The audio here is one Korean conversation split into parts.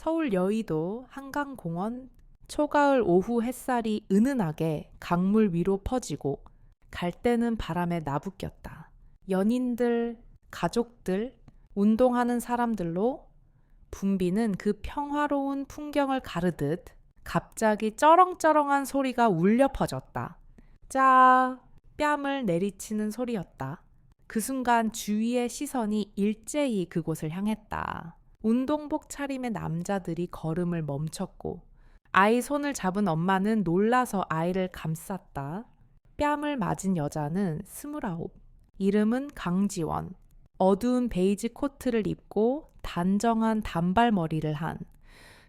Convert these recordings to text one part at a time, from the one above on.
서울 여의도 한강공원 초가을 오후 햇살이 은은하게 강물 위로 퍼지고 갈 때는 바람에 나부꼈다. 연인들, 가족들, 운동하는 사람들로 붐비는 그 평화로운 풍경을 가르듯 갑자기 쩌렁쩌렁한 소리가 울려 퍼졌다. 짜 뺨을 내리치는 소리였다. 그 순간 주위의 시선이 일제히 그곳을 향했다. 운동복 차림의 남자들이 걸음을 멈췄고 아이 손을 잡은 엄마는 놀라서 아이를 감쌌다. 뺨을 맞은 여자는 29. 이름은 강지원. 어두운 베이지 코트를 입고 단정한 단발머리를 한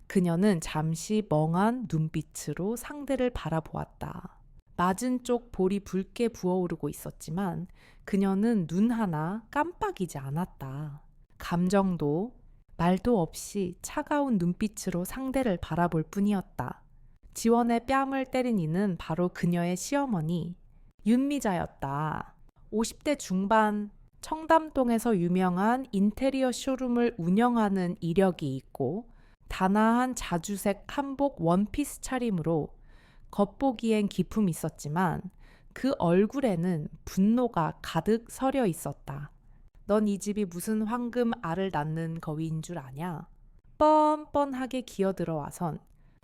그녀는 잠시 멍한 눈빛으로 상대를 바라보았다. 맞은 쪽 볼이 붉게 부어오르고 있었지만 그녀는 눈 하나 깜빡이지 않았다. 감정도 말도 없이 차가운 눈빛으로 상대를 바라볼 뿐이었다. 지원의 뺨을 때린 이는 바로 그녀의 시어머니 윤미자였다. 50대 중반 청담동에서 유명한 인테리어 쇼룸을 운영하는 이력이 있고 단아한 자주색 한복 원피스 차림으로 겉보기엔 기품이 있었지만 그 얼굴에는 분노가 가득 서려 있었다. 넌 이 집이 무슨 황금 알을 낳는 거위인 줄 아냐? 뻔뻔하게 기어들어와선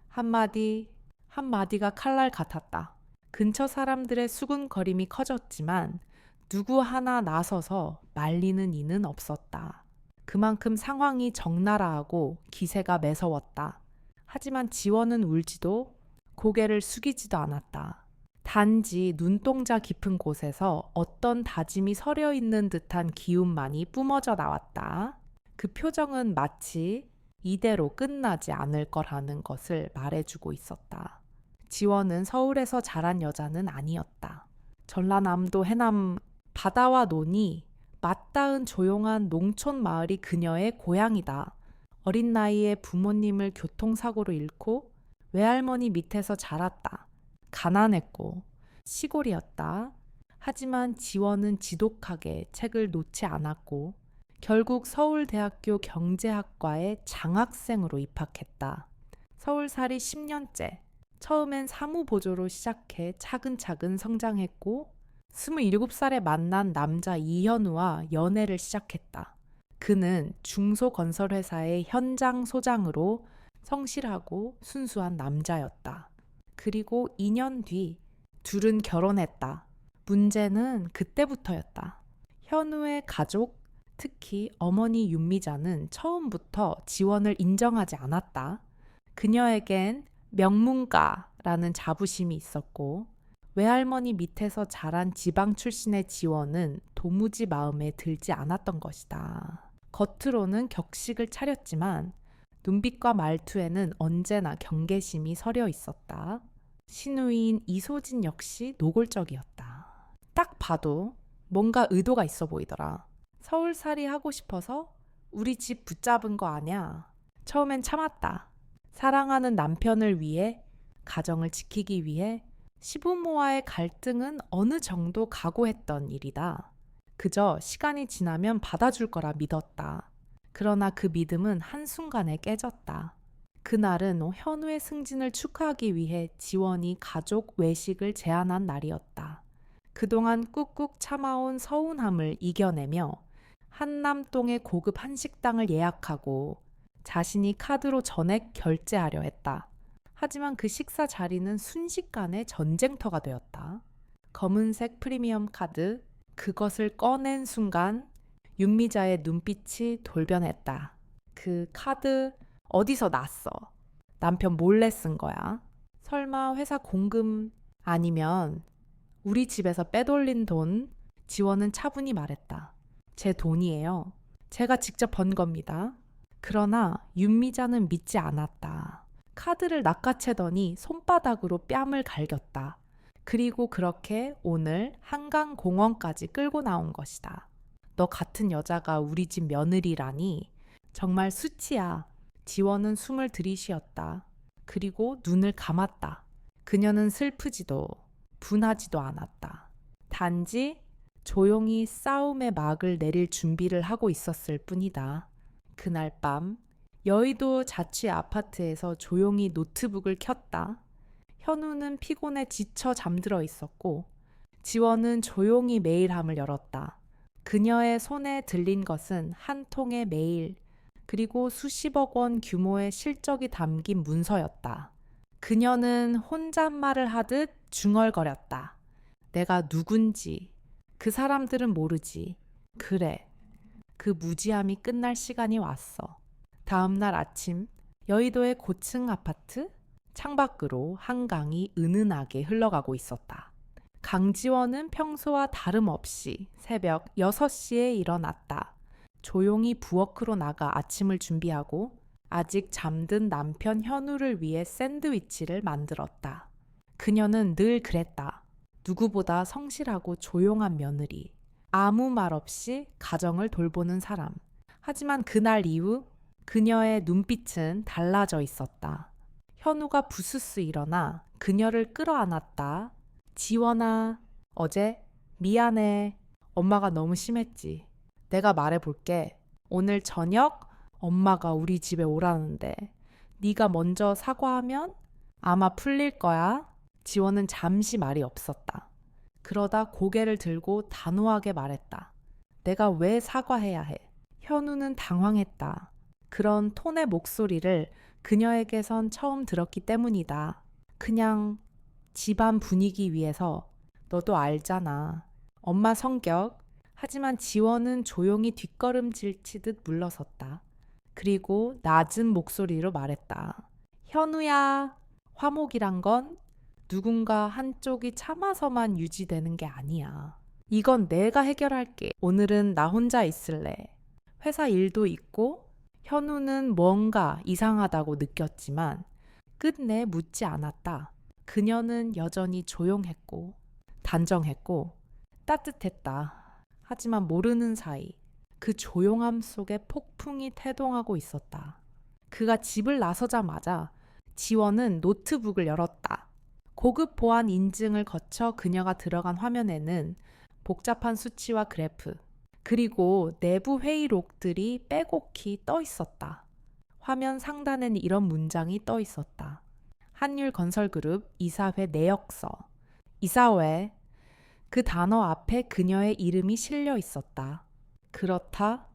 한마디가 칼날 같았다. 근처 사람들의 수군거림이 커졌지만 누구 하나 나서서 말리는 이는 없었다. 그만큼 상황이 적나라하고 기세가 매서웠다. 하지만 지원은 울지도 고개를 숙이지도 않았다. 단지 눈동자 깊은 곳에서 어떤 다짐이 서려 있는 듯한 기운만이 뿜어져 나왔다. 그 표정은 마치 이대로 끝나지 않을 거라는 것을 말해주고 있었다. 지원은 서울에서 자란 여자는 아니었다. 전라남도 해남 바다와 논이 맞닿은 조용한 농촌 마을이 그녀의 고향이다. 어린 나이에 부모님을 교통사고로 잃고 외할머니 밑에서 자랐다. 가난했고 시골이었다. 하지만 지원은 지독하게 책을 놓지 않았고 결국 서울대학교 경제학과에 장학생으로 입학했다. 서울살이 10년째. 처음엔 사무보조로 시작해 차근차근 성장했고 27살에 만난 남자 이현우와 연애를 시작했다. 그는 중소건설회사의 현장 소장으로 성실하고 순수한 남자였다. 그리고 2년 뒤 둘은 결혼했다. 문제는 그때부터였다. 현우의 가족, 특히 어머니 윤미자는 처음부터 지원을 인정하지 않았다. 그녀에겐 명문가라는 자부심이 있었고 외할머니 밑에서 자란 지방 출신의 지원은 도무지 마음에 들지 않았던 것이다. 겉으로는 격식을 차렸지만 눈빛과 말투에는 언제나 경계심이 서려 있었다. 시누이인 이소진 역시 노골적이었다. 딱 봐도 뭔가 의도가 있어 보이더라. 서울살이 하고 싶어서 우리 집 붙잡은 거 아냐. 처음엔 참았다. 사랑하는 남편을 위해, 가정을 지키기 위해 시부모와의 갈등은 어느 정도 각오했던 일이다. 그저 시간이 지나면 받아줄 거라 믿었다. 그러나 그 믿음은 한순간에 깨졌다. 그날은 현우의 승진을 축하하기 위해 지원이 가족 외식을 제안한 날이었다. 그동안 꾹꾹 참아온 서운함을 이겨내며 한남동의 고급 한식당을 예약하고 자신이 카드로 전액 결제하려 했다. 하지만 그 식사 자리는 순식간에 전쟁터가 되었다. 검은색 프리미엄 카드, 그것을 꺼낸 순간 윤미자의 눈빛이 돌변했다. 그 카드 어디서 났어? 남편 몰래 쓴 거야? 설마 회사 공금 아니면 우리 집에서 빼돌린 돈? 지원은 차분히 말했다. 제 돈이에요. 제가 직접 번 겁니다. 그러나 윤미자는 믿지 않았다. 카드를 낚아채더니 손바닥으로 뺨을 갈겼다. 그리고 그렇게 오늘 한강공원까지 끌고 나온 것이다. 너 같은 여자가 우리 집 며느리라니 정말 수치야. 지원은 숨을 들이쉬었다. 그리고 눈을 감았다. 그녀는 슬프지도 분하지도 않았다. 단지 조용히 싸움의 막을 내릴 준비를 하고 있었을 뿐이다. 그날 밤 여의도 자취 아파트에서 조용히 노트북을 켰다. 현우는 피곤해 지쳐 잠들어 있었고 지원은 조용히 메일함을 열었다. 그녀의 손에 들린 것은 한 통의 메일, 그리고 수십억 원 규모의 실적이 담긴 문서였다. 그녀는 혼잣말을 하듯 중얼거렸다. 내가 누군지, 그 사람들은 모르지. 그래, 그 무지함이 끝날 시간이 왔어. 다음 날 아침, 여의도의 고층 아파트 창밖으로 한강이 은은하게 흘러가고 있었다. 강지원은 평소와 다름없이 새벽 6시에 일어났다. 조용히 부엌으로 나가 아침을 준비하고 아직 잠든 남편 현우를 위해 샌드위치를 만들었다. 그녀는 늘 그랬다. 누구보다 성실하고 조용한 며느리. 아무 말 없이 가정을 돌보는 사람. 하지만 그날 이후 그녀의 눈빛은 달라져 있었다. 현우가 부스스 일어나 그녀를 끌어안았다. 지원아, 어제 미안해. 엄마가 너무 심했지. 내가 말해볼게. 오늘 저녁 엄마가 우리 집에 오라는데 네가 먼저 사과하면 아마 풀릴 거야. 지원은 잠시 말이 없었다. 그러다 고개를 들고 단호하게 말했다. 내가 왜 사과해야 해? 현우는 당황했다. 그런 톤의 목소리를 그녀에게선 처음 들었기 때문이다. 그냥 집안 분위기 위해서. 너도 알잖아. 엄마 성격. 하지만 지원은 조용히 뒷걸음질 치듯 물러섰다. 그리고 낮은 목소리로 말했다. 현우야, 화목이란 건 누군가 한쪽이 참아서만 유지되는 게 아니야. 이건 내가 해결할게. 오늘은 나 혼자 있을래. 회사 일도 있고 현우는 뭔가 이상하다고 느꼈지만 끝내 묻지 않았다. 그녀는 여전히 조용했고 단정했고 따뜻했다. 하지만 모르는 사이 그 조용함 속에 폭풍이 태동하고 있었다. 그가 집을 나서자마자 지원은 노트북을 열었다. 고급 보안 인증을 거쳐 그녀가 들어간 화면에는 복잡한 수치와 그래프, 그리고 내부 회의록들이 빼곡히 떠 있었다. 화면 상단엔 이런 문장이 떠 있었다. 한율건설그룹 이사회 내역서. 이사회. 그 단어 앞에 그녀의 이름이 실려 있었다. 그렇다.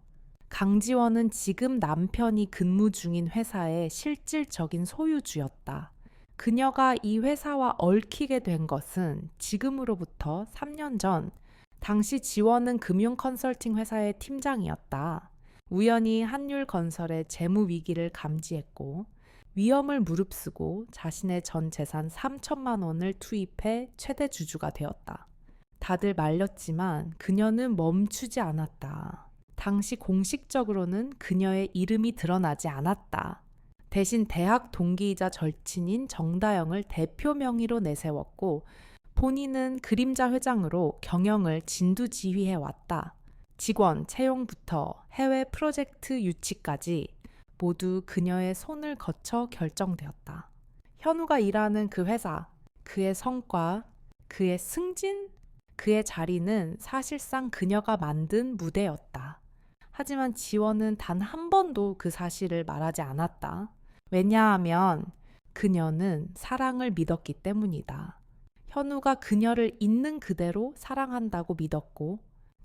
강지원은 지금 남편이 근무 중인 회사의 실질적인 소유주였다. 그녀가 이 회사와 얽히게 된 것은 지금으로부터 3년 전, 당시 지원은 금융 컨설팅 회사의 팀장이었다. 우연히 한율건설의 재무 위기를 감지했고 위험을 무릅쓰고 자신의 전 재산 3천만 원을 투입해 최대 주주가 되었다. 다들 말렸지만 그녀는 멈추지 않았다. 당시 공식적으로는 그녀의 이름이 드러나지 않았다. 대신 대학 동기이자 절친인 정다영을 대표 명의로 내세웠고 본인은 그림자 회장으로 경영을 진두지휘해 왔다. 직원 채용부터 해외 프로젝트 유치까지 모두 그녀의 손을 거쳐 결정되었다. 현우가 일하는 그 회사, 그의 성과, 그의 승진, 그의 자리는 사실상 그녀가 만든 무대였다. 하지만 지원은 단 한 번도 그 사실을 말하지 않았다. 왜냐하면 그녀는 사랑을 믿었기 때문이다. 현우가 그녀를 있는 그대로 사랑한다고 믿었고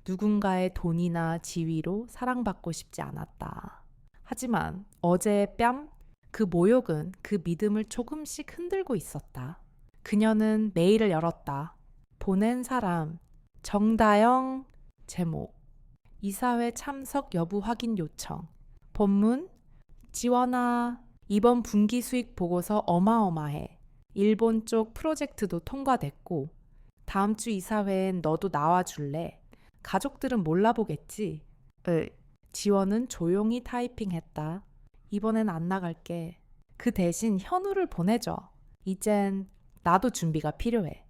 누군가의 돈이나 지위로 사랑받고 싶지 않았다. 하지만 어제의 뺨, 그 모욕은 그 믿음을 조금씩 흔들고 있었다. 그녀는 메일을 열었다. 보낸 사람, 정다영. 제목, 이사회 참석 여부 확인 요청. 본문, 지원아, 이번 분기 수익 보고서 어마어마해. 일본 쪽 프로젝트도 통과됐고 다음 주 이사회엔 너도 나와줄래? 가족들은 몰라보겠지? 지원은 조용히 타이핑했다. 이번엔 안 나갈게. 그 대신 현우를 보내줘. 이젠 나도 준비가 필요해.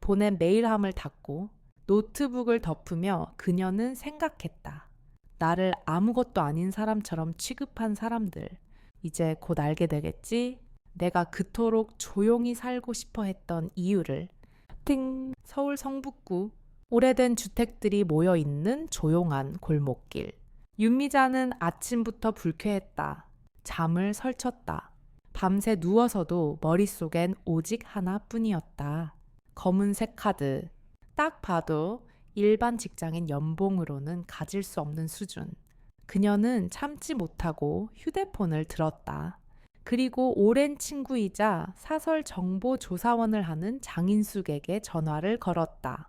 보낸 메일함을 닫고 노트북을 덮으며 그녀는 생각했다. 나를 아무것도 아닌 사람처럼 취급한 사람들. 이제 곧 알게 되겠지? 내가 그토록 조용히 살고 싶어 했던 이유를. 띵! 서울 성북구. 오래된 주택들이 모여있는 조용한 골목길. 윤미자는 아침부터 불쾌했다. 잠을 설쳤다. 밤새 누워서도 머릿속엔 오직 하나뿐이었다. 검은색 카드. 딱 봐도 일반 직장인 연봉으로는 가질 수 없는 수준. 그녀는 참지 못하고 휴대폰을 들었다. 그리고 오랜 친구이자 사설 정보 조사원을 하는 장인숙에게 전화를 걸었다.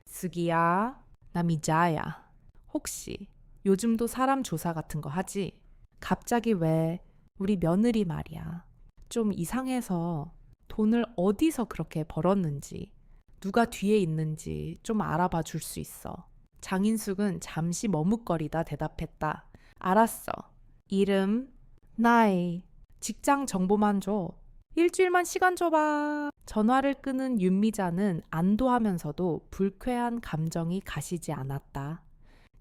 스기야, 나 미자야. 혹시 요즘도 사람 조사 같은 거 하지? 갑자기 왜 우리 며느리 말이야. 좀 이상해서 돈을 어디서 그렇게 벌었는지, 누가 뒤에 있는지 좀 알아봐 줄 수 있어. 장인숙은 잠시 머뭇거리다 대답했다. 알았어. 이름, 나이, 직장 정보만 줘. 일주일만 시간 줘봐. 전화를 끊은 윤미자는 안도하면서도 불쾌한 감정이 가시지 않았다.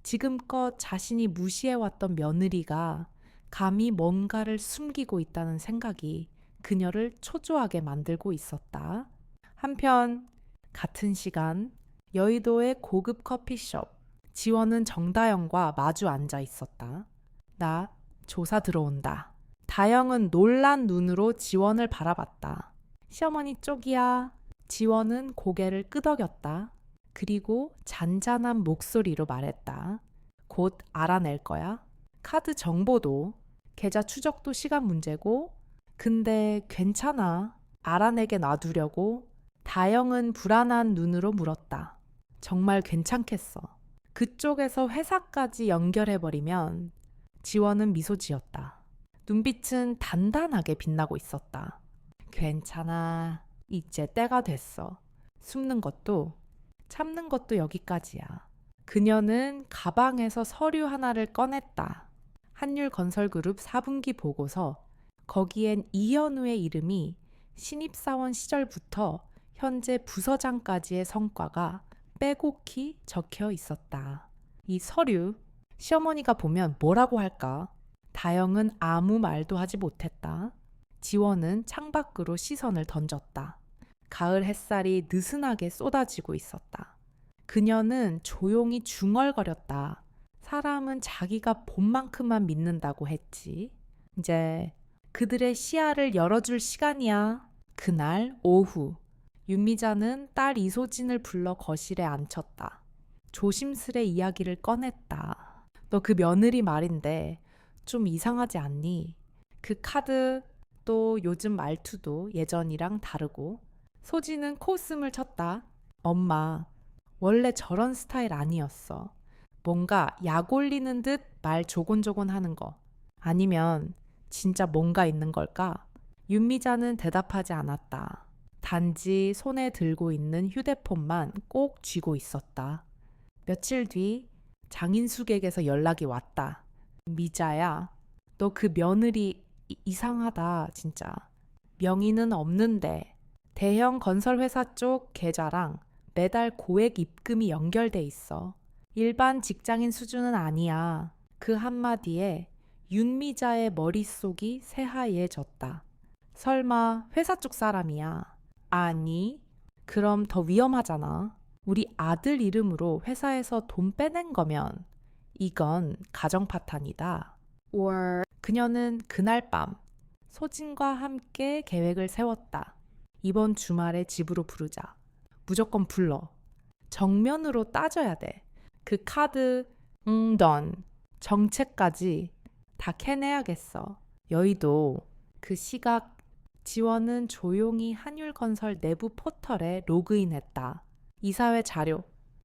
지금껏 자신이 무시해왔던 며느리가 감히 뭔가를 숨기고 있다는 생각이 그녀를 초조하게 만들고 있었다. 한편 같은 시간 여의도의 고급 커피숍. 지원은 정다영과 마주 앉아 있었다. 나 조사 들어온다. 다영은 놀란 눈으로 지원을 바라봤다. 시어머니 쪽이야. 지원은 고개를 끄덕였다. 그리고 잔잔한 목소리로 말했다. 곧 알아낼 거야. 카드 정보도, 계좌 추적도 시간 문제고, 근데 괜찮아. 알아내게 놔두려고. 다영은 불안한 눈으로 물었다. 정말 괜찮겠어. 그쪽에서 회사까지 연결해버리면. 지원은 미소 지었다. 눈빛은 단단하게 빛나고 있었다. 괜찮아. 이제 때가 됐어. 숨는 것도 참는 것도 여기까지야. 그녀는 가방에서 서류 하나를 꺼냈다. 한율건설그룹 4분기 보고서. 거기엔 이현우의 이름이 신입사원 시절부터 현재 부서장까지의 성과가 빼곡히 적혀 있었다. 이 서류, 시어머니가 보면 뭐라고 할까? 다영은 아무 말도 하지 못했다. 지원은 창밖으로 시선을 던졌다. 가을 햇살이 느슨하게 쏟아지고 있었다. 그녀는 조용히 중얼거렸다. 사람은 자기가 본 만큼만 믿는다고 했지. 이제 그들의 시야를 열어줄 시간이야. 그날 오후 윤미자는 딸 이소진을 불러 거실에 앉혔다. 조심스레 이야기를 꺼냈다. 너 그 며느리 말인데 좀 이상하지 않니? 그 카드 또 요즘 말투도 예전이랑 다르고. 소진은 코웃음을 쳤다. 엄마, 원래 저런 스타일 아니었어. 뭔가 약 올리는 듯 말 조곤조곤 하는 거. 아니면 진짜 뭔가 있는 걸까? 윤미자는 대답하지 않았다. 단지 손에 들고 있는 휴대폰만 꼭 쥐고 있었다. 며칠 뒤 장인숙에게서 연락이 왔다. 미자야, 너 그 며느리 이상하다, 진짜. 명의는 없는데 대형 건설회사 쪽 계좌랑 매달 고액 입금이 연결돼 있어. 일반 직장인 수준은 아니야. 그 한마디에 윤미자의 머릿속이 새하얘졌다. 설마 회사 쪽 사람이야? 아니, 그럼 더 위험하잖아. 우리 아들 이름으로 회사에서 돈 빼낸 거면 이건 가정 파탄이다. 그녀는 그날 밤 소진과 함께 계획을 세웠다. 이번 주말에 집으로 부르자. 무조건 불러. 정면으로 따져야 돼. 그 카드, 넌 정체까지 다 캐내야겠어. 여의도 그 시각. 지원은 조용히 한율건설 내부 포털에 로그인했다. 이사회 자료,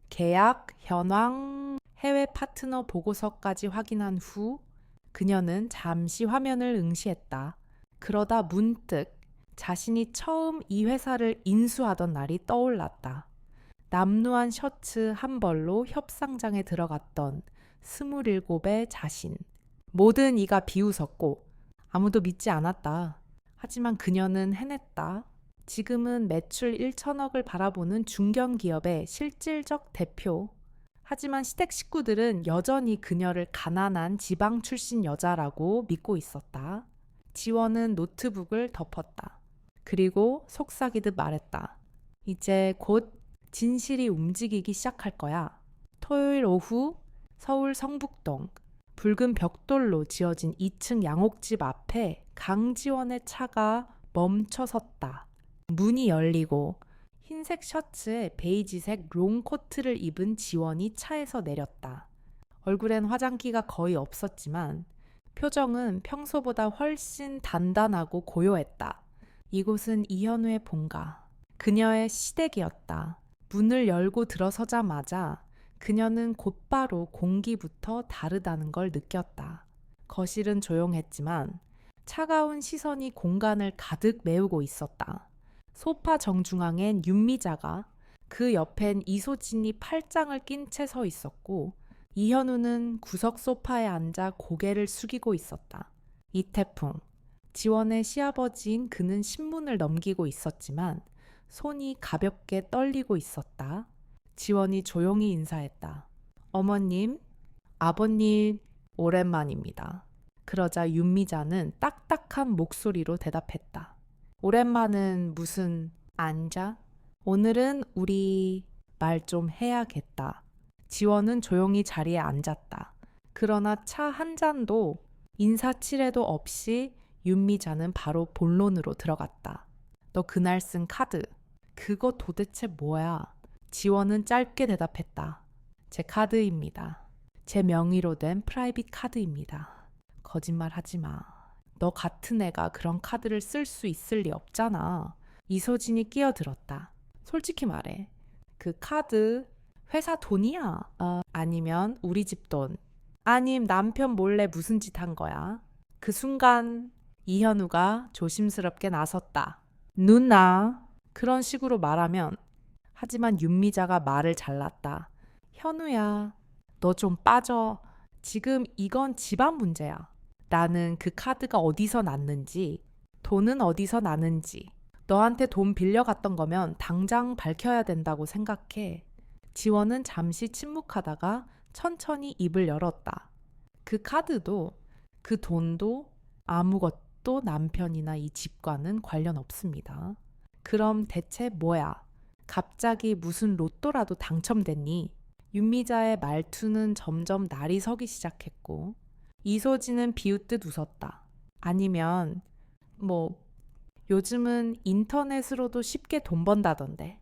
계약, 현황, 해외 파트너 보고서까지 확인한 후 그녀는 잠시 화면을 응시했다. 그러다 문득 자신이 처음 이 회사를 인수하던 날이 떠올랐다. 남루한 셔츠 한 벌로 협상장에 들어갔던 27의 자신. 모든 이가 비웃었고 아무도 믿지 않았다. 하지만 그녀는 해냈다. 지금은 매출 1천억을 바라보는 중견기업의 실질적 대표. 하지만 시댁 식구들은 여전히 그녀를 가난한 지방 출신 여자라고 믿고 있었다. 지원은 노트북을 덮었다. 그리고 속삭이듯 말했다. 이제 곧 진실이 움직이기 시작할 거야. 토요일 오후 서울 성북동 붉은 벽돌로 지어진 2층 양옥집 앞에 강지원의 차가 멈춰 섰다. 문이 열리고 흰색 셔츠에 베이지색 롱코트를 입은 지원이 차에서 내렸다. 얼굴엔 화장기가 거의 없었지만 표정은 평소보다 훨씬 단단하고 고요했다. 이곳은 이현우의 본가. 그녀의 시댁이었다. 문을 열고 들어서자마자 그녀는 곧바로 공기부터 다르다는 걸 느꼈다. 거실은 조용했지만 차가운 시선이 공간을 가득 메우고 있었다. 소파 정중앙엔 윤미자가, 그 옆엔 이소진이 팔짱을 낀 채 서 있었고 이현우는 구석 소파에 앉아 고개를 숙이고 있었다. 이태풍, 지원의 시아버지인 그는 신문을 넘기고 있었지만 손이 가볍게 떨리고 있었다. 지원이 조용히 인사했다. 어머님, 아버님, 오랜만입니다. 그러자 윤미자는 딱딱한 목소리로 대답했다. 오랜만은 무슨 앉아? 오늘은 우리 말 좀 해야겠다. 지원은 조용히 자리에 앉았다. 그러나 차 한 잔도 인사치레도 없이 윤미자는 바로 본론으로 들어갔다. 너 그날 쓴 카드, 그거 도대체 뭐야? 지원은 짧게 대답했다. 제 카드입니다. 제 명의로 된 프라이빗 카드입니다. 거짓말 하지 마. 너 같은 애가 그런 카드를 쓸 수 있을 리 없잖아. 이소진이 끼어들었다. 솔직히 말해. 그 카드 회사 돈이야? 아니면 우리 집 돈? 아님 남편 몰래 무슨 짓 한 거야? 그 순간 이현우가 조심스럽게 나섰다. 누나. 그런 식으로 말하면, 하지만 윤미자가 말을 잘랐다. 현우야, 너 좀 빠져. 지금 이건 집안 문제야. 나는 그 카드가 어디서 났는지, 돈은 어디서 나는지, 너한테 돈 빌려갔던 거면 당장 밝혀야 된다고 생각해. 지원은 잠시 침묵하다가 천천히 입을 열었다. 그 카드도 그 돈도 아무것도 남편이나 이 집과는 관련 없습니다. 그럼 대체 뭐야? 갑자기 무슨 로또라도 당첨됐니? 윤미자의 말투는 점점 날이 서기 시작했고 이소진은 비웃듯 웃었다. 아니면 요즘은 인터넷으로도 쉽게 돈 번다던데.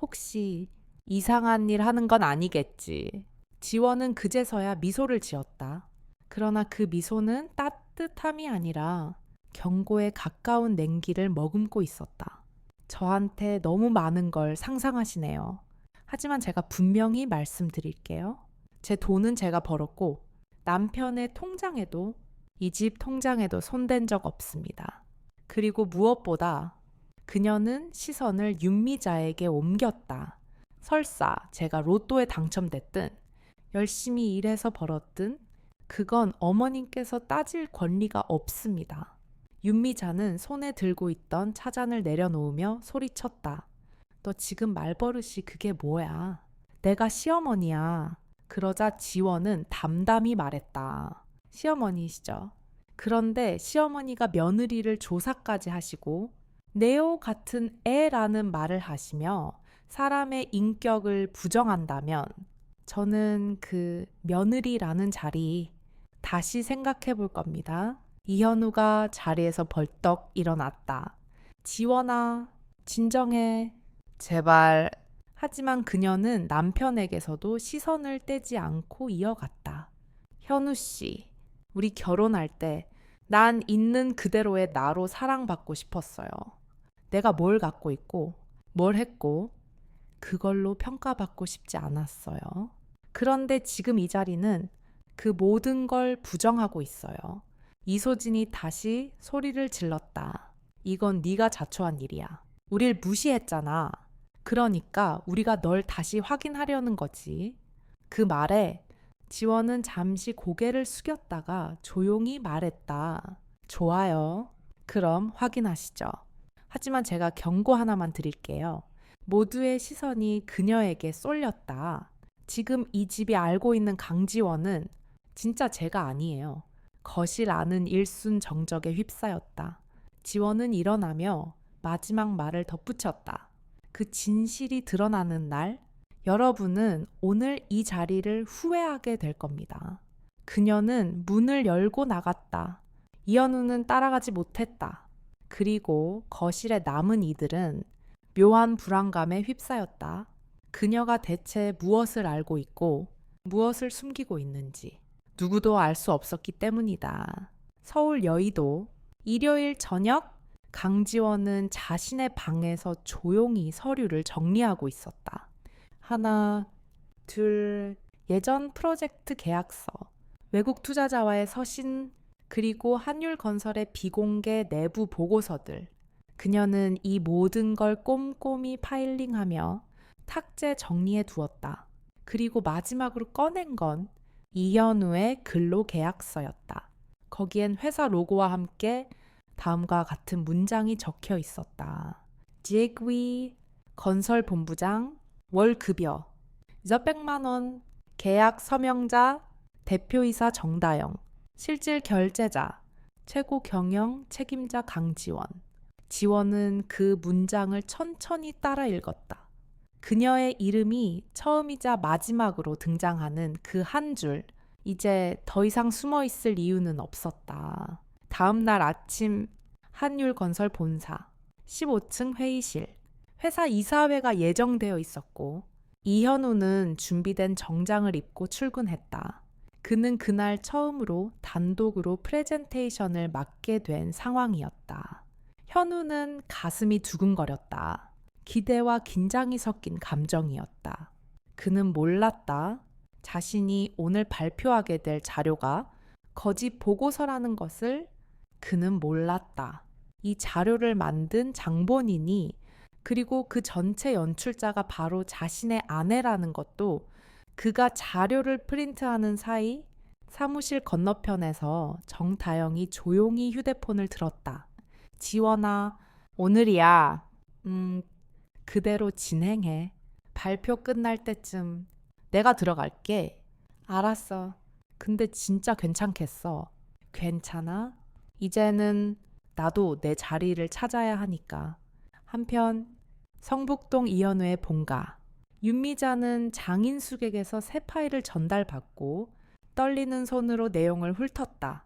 혹시 이상한 일 하는 건 아니겠지. 지원은 그제서야 미소를 지었다. 그러나 그 미소는 따뜻함이 아니라 경고에 가까운 냉기를 머금고 있었다. 저한테 너무 많은 걸 상상하시네요. 하지만 제가 분명히 말씀드릴게요. 제 돈은 제가 벌었고 남편의 통장에도, 이 집 통장에도 손댄 적 없습니다. 그리고 무엇보다 그녀는 시선을 윤미자에게 옮겼다. 설사 제가 로또에 당첨됐든 열심히 일해서 벌었든 그건 어머님께서 따질 권리가 없습니다. 윤미자는 손에 들고 있던 차잔을 내려놓으며 소리쳤다. 너 지금 말버릇이 그게 뭐야? 내가 시어머니야. 그러자 지원은 담담히 말했다. 시어머니시죠. 그런데 시어머니가 며느리를 조사까지 하시고 네오 같은 애라는 말을 하시며 사람의 인격을 부정한다면 저는 그 며느리라는 자리 다시 생각해 볼 겁니다. 이현우가 자리에서 벌떡 일어났다. 지원아, 진정해. 제발. 하지만 그녀는 남편에게서도 시선을 떼지 않고 이어갔다. 현우 씨, 우리 결혼할 때 난 있는 그대로의 나로 사랑받고 싶었어요. 내가 뭘 갖고 있고 뭘 했고 그걸로 평가받고 싶지 않았어요. 그런데 지금 이 자리는 그 모든 걸 부정하고 있어요. 이소진이 다시 소리를 질렀다. 이건 네가 자초한 일이야. 우릴 무시했잖아. 그러니까 우리가 널 다시 확인하려는 거지. 그 말에 지원은 잠시 고개를 숙였다가 조용히 말했다. 좋아요. 그럼 확인하시죠. 하지만 제가 경고 하나만 드릴게요. 모두의 시선이 그녀에게 쏠렸다. 지금 이 집이 알고 있는 강지원은 진짜 제가 아니에요. 거실 안은 일순 정적에 휩싸였다. 지원은 일어나며 마지막 말을 덧붙였다. 그 진실이 드러나는 날, 여러분은 오늘 이 자리를 후회하게 될 겁니다. 그녀는 문을 열고 나갔다. 이현우는 따라가지 못했다. 그리고 거실에 남은 이들은 묘한 불안감에 휩싸였다. 그녀가 대체 무엇을 알고 있고 무엇을 숨기고 있는지 누구도 알 수 없었기 때문이다. 서울 여의도 일요일 저녁 강지원은 자신의 방에서 조용히 서류를 정리하고 있었다. 하나, 둘, 예전 프로젝트 계약서, 외국 투자자와의 서신, 그리고 한율건설의 비공개 내부 보고서들. 그녀는 이 모든 걸 꼼꼼히 파일링하며 탁자에 정리해 두었다. 그리고 마지막으로 꺼낸 건 이현우의 근로계약서였다. 거기엔 회사 로고와 함께 다음과 같은 문장이 적혀 있었다. 지그위 건설본부장 월급여 600만 원, 계약 서명자 대표이사 정다영, 실질 결제자 최고 경영 책임자 강지원. 지원은 그 문장을 천천히 따라 읽었다. 그녀의 이름이 처음이자 마지막으로 등장하는 그 한 줄, 이제 더 이상 숨어 있을 이유는 없었다. 다음 날 아침 한율건설 본사 15층 회의실. 회사 이사회가 예정되어 있었고 이현우는 준비된 정장을 입고 출근했다. 그는 그날 처음으로 단독으로 프레젠테이션을 맡게 된 상황이었다. 현우는 가슴이 두근거렸다. 기대와 긴장이 섞인 감정이었다. 그는 몰랐다. 자신이 오늘 발표하게 될 자료가 거짓 보고서라는 것을 그는 몰랐다. 이 자료를 만든 장본인이 그리고 그 전체 연출자가 바로 자신의 아내라는 것도 그가 자료를 프린트하는 사이 사무실 건너편에서 정다영이 조용히 휴대폰을 들었다. 지원아, 오늘이야. 그대로 진행해. 발표 끝날 때쯤 내가 들어갈게. 알았어. 근데 진짜 괜찮겠어. 괜찮아? 이제는 나도 내 자리를 찾아야 하니까. 한편 성북동 이현우의 본가. 윤미자는 장인숙에게서 새 파일을 전달받고 떨리는 손으로 내용을 훑었다.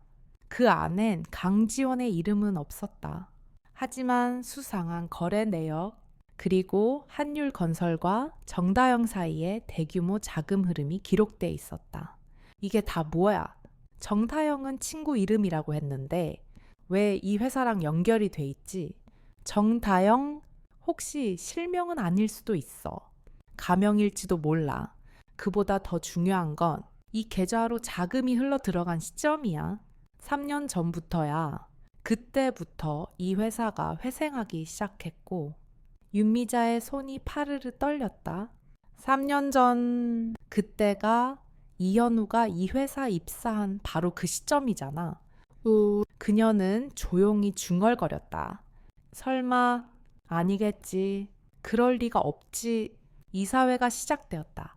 그 안엔 강지원의 이름은 없었다. 하지만 수상한 거래 내역, 그리고 한율건설과 정다영 사이에 대규모 자금 흐름이 기록돼 있었다. 이게 다 뭐야? 정다영은 친구 이름이라고 했는데 왜 이 회사랑 연결이 돼 있지? 정다영 혹시 실명은 아닐 수도 있어. 가명일지도 몰라. 그보다 더 중요한 건 이 계좌로 자금이 흘러 들어간 시점이야. 3년 전부터야. 그때부터 이 회사가 회생하기 시작했고 윤미자의 손이 파르르 떨렸다. 3년 전 그때가 이현우가 이 회사 입사한 바로 그 시점이잖아. 그녀는 조용히 중얼거렸다. 설마 아니겠지. 그럴 리가 없지. 이사회가 시작되었다.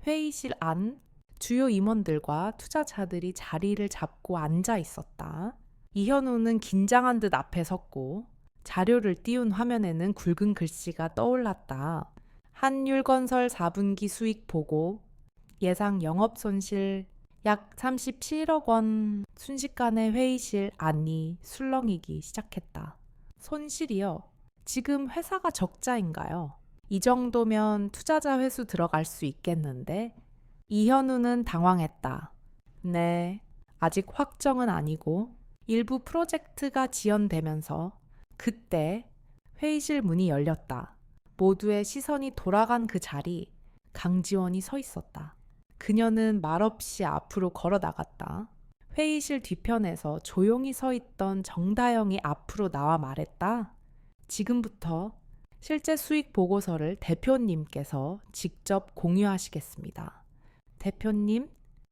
회의실 안 주요 임원들과 투자자들이 자리를 잡고 앉아 있었다. 이현우는 긴장한 듯 앞에 섰고 자료를 띄운 화면에는 굵은 글씨가 떠올랐다. 한율건설 4분기 수익 보고, 예상 영업 손실 약 37억 원. 순식간에 회의실 안이 술렁이기 시작했다. 손실이요? 지금 회사가 적자인가요? 이 정도면 투자자 회수 들어갈 수 있겠는데? 이현우는 당황했다. 네, 아직 확정은 아니고 일부 프로젝트가 지연되면서 그때 회의실 문이 열렸다. 모두의 시선이 돌아간 그 자리, 강지원이 서 있었다. 그녀는 말없이 앞으로 걸어 나갔다. 회의실 뒤편에서 조용히 서 있던 정다영이 앞으로 나와 말했다. 지금부터 실제 수익 보고서를 대표님께서 직접 공유하시겠습니다. 대표님,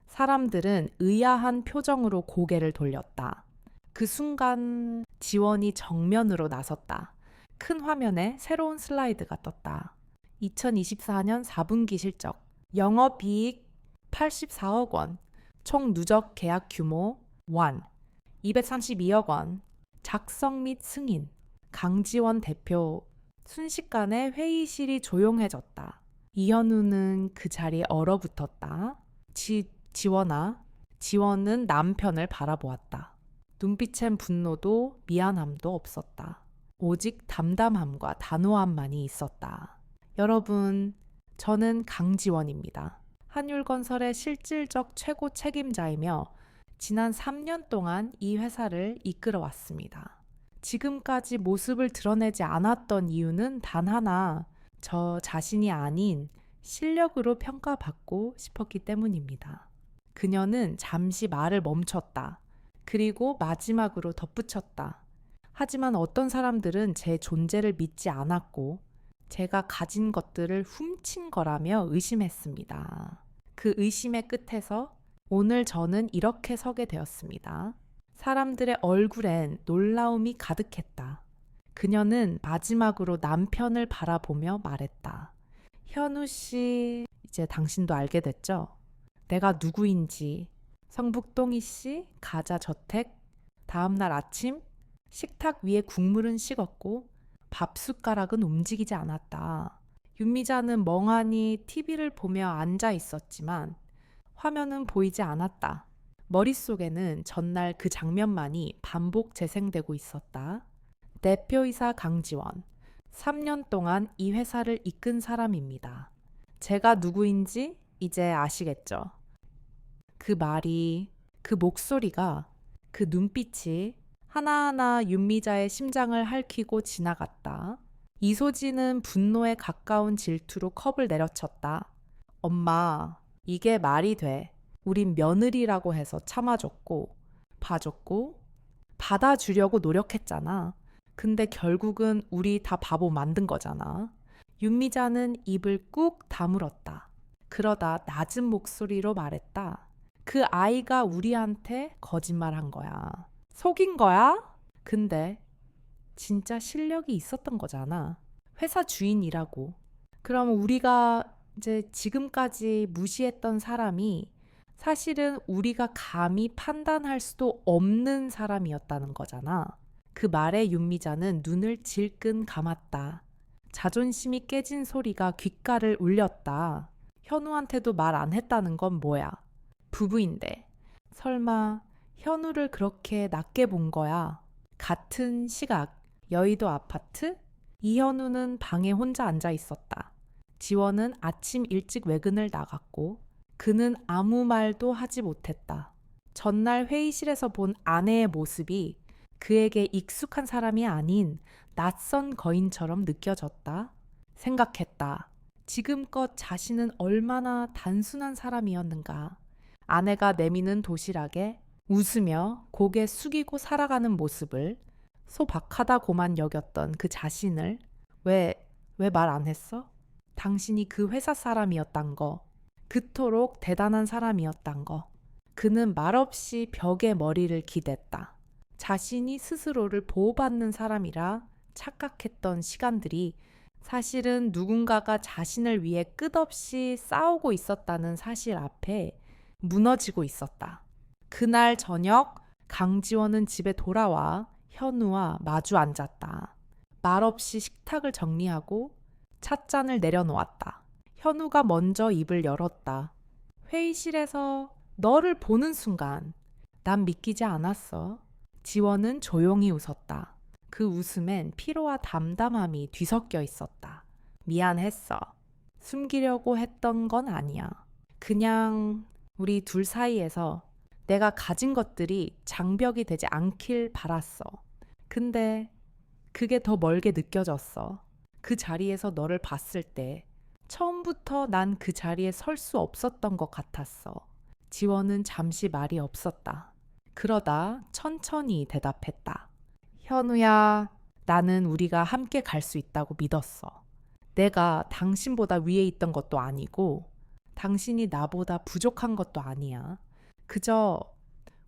사람들은 의아한 표정으로 고개를 돌렸다. 그 순간 지원이 정면으로 나섰다. 큰 화면에 새로운 슬라이드가 떴다. 2024년 4분기 실적, 영업이익 84억 원, 총 누적 계약 규모 1, 232억 원, 작성 및 승인, 강지원 대표. 순식간에 회의실이 조용해졌다. 이현우는 그 자리에 얼어붙었다. 지원아, 지원은 남편을 바라보았다. 눈빛엔 분노도 미안함도 없었다. 오직 담담함과 단호함만이 있었다. 여러분, 저는 강지원입니다. 한율건설의 실질적 최고 책임자이며 지난 3년 동안 이 회사를 이끌어왔습니다. 지금까지 모습을 드러내지 않았던 이유는 단 하나, 저 자신이 아닌 실력으로 평가받고 싶었기 때문입니다. 그녀는 잠시 말을 멈췄다. 그리고 마지막으로 덧붙였다. 하지만 어떤 사람들은 제 존재를 믿지 않았고 제가 가진 것들을 훔친 거라며 의심했습니다. 그 의심의 끝에서 오늘 저는 이렇게 서게 되었습니다. 사람들의 얼굴엔 놀라움이 가득했다. 그녀는 마지막으로 남편을 바라보며 말했다. 현우 씨, 이제 당신도 알게 됐죠? 내가 누구인지. 성북동희 씨, 가자 저택. 다음날 아침, 식탁 위에 국물은 식었고 밥 숟가락은 움직이지 않았다. 윤미자는 멍하니 TV를 보며 앉아 있었지만 화면은 보이지 않았다. 머릿속에는 전날 그 장면만이 반복 재생되고 있었다. 대표이사 강지원, 3년 동안 이 회사를 이끈 사람입니다. 제가 누구인지 이제 아시겠죠? 그 말이, 그 목소리가, 그 눈빛이 하나하나 윤미자의 심장을 핥히고 지나갔다. 이소진은 분노에 가까운 질투로 컵을 내려쳤다. 엄마, 이게 말이 돼. 우린 며느리라고 해서 참아줬고, 봐줬고, 받아주려고 노력했잖아. 근데 결국은 우리 다 바보 만든 거잖아. 윤미자는 입을 꾹 다물었다. 그러다 낮은 목소리로 말했다. 그 아이가 우리한테 거짓말한 거야. 속인 거야? 근데 진짜 실력이 있었던 거잖아. 회사 주인이라고. 그럼 우리가 이제 지금까지 무시했던 사람이 사실은 우리가 감히 판단할 수도 없는 사람이었다는 거잖아. 그 말에 윤미자는 눈을 질끈 감았다. 자존심이 깨진 소리가 귓가를 울렸다. 현우한테도 말 안 했다는 건 뭐야? 부부인데. 설마 현우를 그렇게 낮게 본 거야? 같은 시각, 여의도 아파트? 이현우는 방에 혼자 앉아 있었다. 지원은 아침 일찍 외근을 나갔고 그는 아무 말도 하지 못했다. 전날 회의실에서 본 아내의 모습이 그에게 익숙한 사람이 아닌 낯선 거인처럼 느껴졌다. 생각했다. 지금껏 자신은 얼마나 단순한 사람이었는가. 아내가 내미는 도시락에 웃으며 고개 숙이고 살아가는 모습을 소박하다고만 여겼던 그 자신을 왜 말 안 했어? 당신이 그 회사 사람이었단 거, 그토록 대단한 사람이었단 거. 그는 말없이 벽에 머리를 기댔다. 자신이 스스로를 보호받는 사람이라 착각했던 시간들이 사실은 누군가가 자신을 위해 끝없이 싸우고 있었다는 사실 앞에 무너지고 있었다. 그날 저녁 강지원은 집에 돌아와 현우와 마주 앉았다. 말없이 식탁을 정리하고 찻잔을 내려놓았다. 현우가 먼저 입을 열었다. 회의실에서 너를 보는 순간 난 믿기지 않았어. 지원은 조용히 웃었다. 그 웃음엔 피로와 담담함이 뒤섞여 있었다. 미안했어. 숨기려고 했던 건 아니야. 그냥 우리 둘 사이에서 내가 가진 것들이 장벽이 되지 않길 바랐어. 근데 그게 더 멀게 느껴졌어. 그 자리에서 너를 봤을 때 처음부터 난 그 자리에 설 수 없었던 것 같았어. 지원은 잠시 말이 없었다. 그러다 천천히 대답했다. 현우야, 나는 우리가 함께 갈 수 있다고 믿었어. 내가 당신보다 위에 있던 것도 아니고 당신이 나보다 부족한 것도 아니야. 그저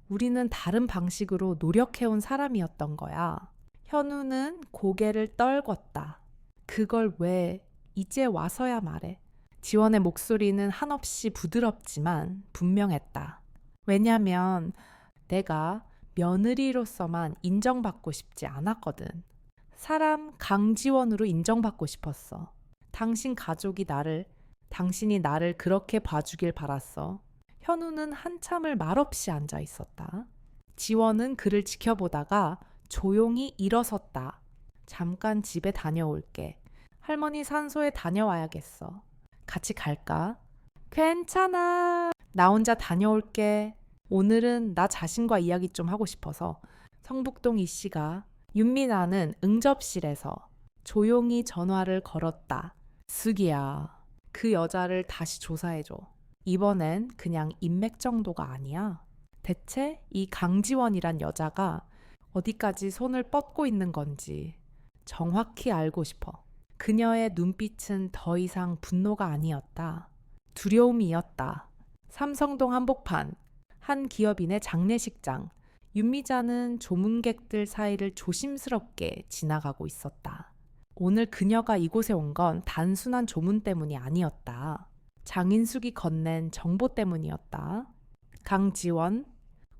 우리는 다른 방식으로 노력해온 사람이었던 거야. 현우는 고개를 떨궜다. 그걸 왜 이제 와서야 말해? 지원의 목소리는 한없이 부드럽지만 분명했다. 왜냐면 내가 며느리로서만 인정받고 싶지 않았거든. 사람 강지원으로 인정받고 싶었어. 당신이 나를 그렇게 봐주길 바랐어. 현우는 한참을 말없이 앉아 있었다. 지원은 그를 지켜보다가 조용히 일어섰다. 잠깐 집에 다녀올게. 할머니 산소에 다녀와야겠어. 같이 갈까? 괜찮아. 나 혼자 다녀올게. 오늘은 나 자신과 이야기 좀 하고 싶어서. 성북동 이 씨가 윤미나는 응접실에서 조용히 전화를 걸었다. 슬기야, 그 여자를 다시 조사해줘. 이번엔 그냥 인맥 정도가 아니야. 대체 이 강지원이란 여자가 어디까지 손을 뻗고 있는 건지 정확히 알고 싶어. 그녀의 눈빛은 더 이상 분노가 아니었다. 두려움이었다. 삼성동 한복판, 한 기업인의 장례식장. 윤미자는 조문객들 사이를 조심스럽게 지나가고 있었다. 오늘 그녀가 이곳에 온 건 단순한 조문 때문이 아니었다. 장인숙이 건넨 정보 때문이었다. 강지원,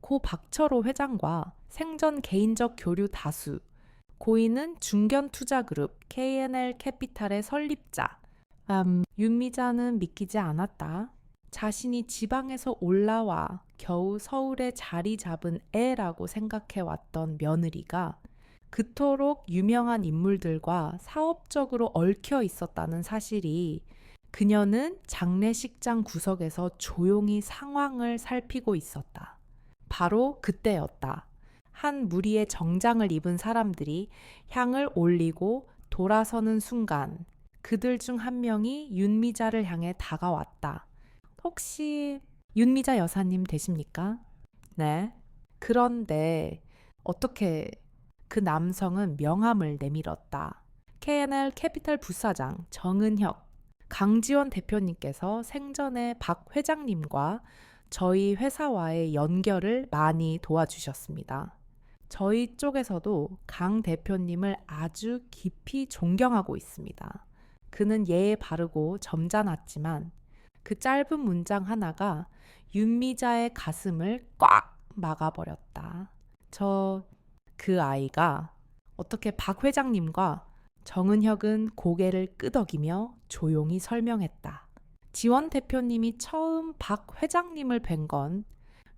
고 박철호 회장과 생전 개인적 교류 다수, 고인은 중견투자그룹 K&L 캐피탈의 설립자. 윤미자는 믿기지 않았다. 자신이 지방에서 올라와 겨우 서울에 자리 잡은 애라고 생각해왔던 며느리가 그토록 유명한 인물들과 사업적으로 얽혀 있었다는 사실이 그녀는 장례식장 구석에서 조용히 상황을 살피고 있었다. 바로 그때였다. 한 무리의 정장을 입은 사람들이 향을 올리고 돌아서는 순간 그들 중 한 명이 윤미자를 향해 다가왔다. 혹시 윤미자 여사님 되십니까? 네. 그런데 어떻게 그 남성은 명함을 내밀었다. K&L 캐피탈 부사장 정은혁, 강지원 대표님께서 생전에 박 회장님과 저희 회사와의 연결을 많이 도와주셨습니다. 저희 쪽에서도 강 대표님을 아주 깊이 존경하고 있습니다. 그는 예에 바르고 점잖았지만 그 짧은 문장 하나가 윤미자의 가슴을 꽉 막아버렸다. 그 아이가 어떻게 박 회장님과 정은혁은 고개를 끄덕이며 조용히 설명했다. 지원 대표님이 처음 박 회장님을 뵌 건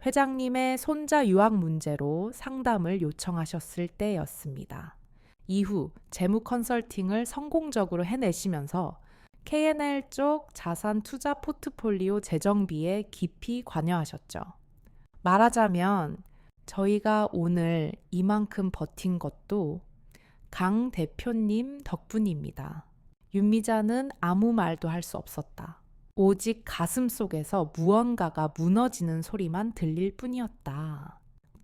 회장님의 손자 유학 문제로 상담을 요청하셨을 때였습니다. 이후 재무 컨설팅을 성공적으로 해내시면서 K&L 쪽 자산 투자 포트폴리오 재정비에 깊이 관여하셨죠. 말하자면 저희가 오늘 이만큼 버틴 것도 강 대표님 덕분입니다. 윤미자는 아무 말도 할 수 없었다. 오직 가슴 속에서 무언가가 무너지는 소리만 들릴 뿐이었다.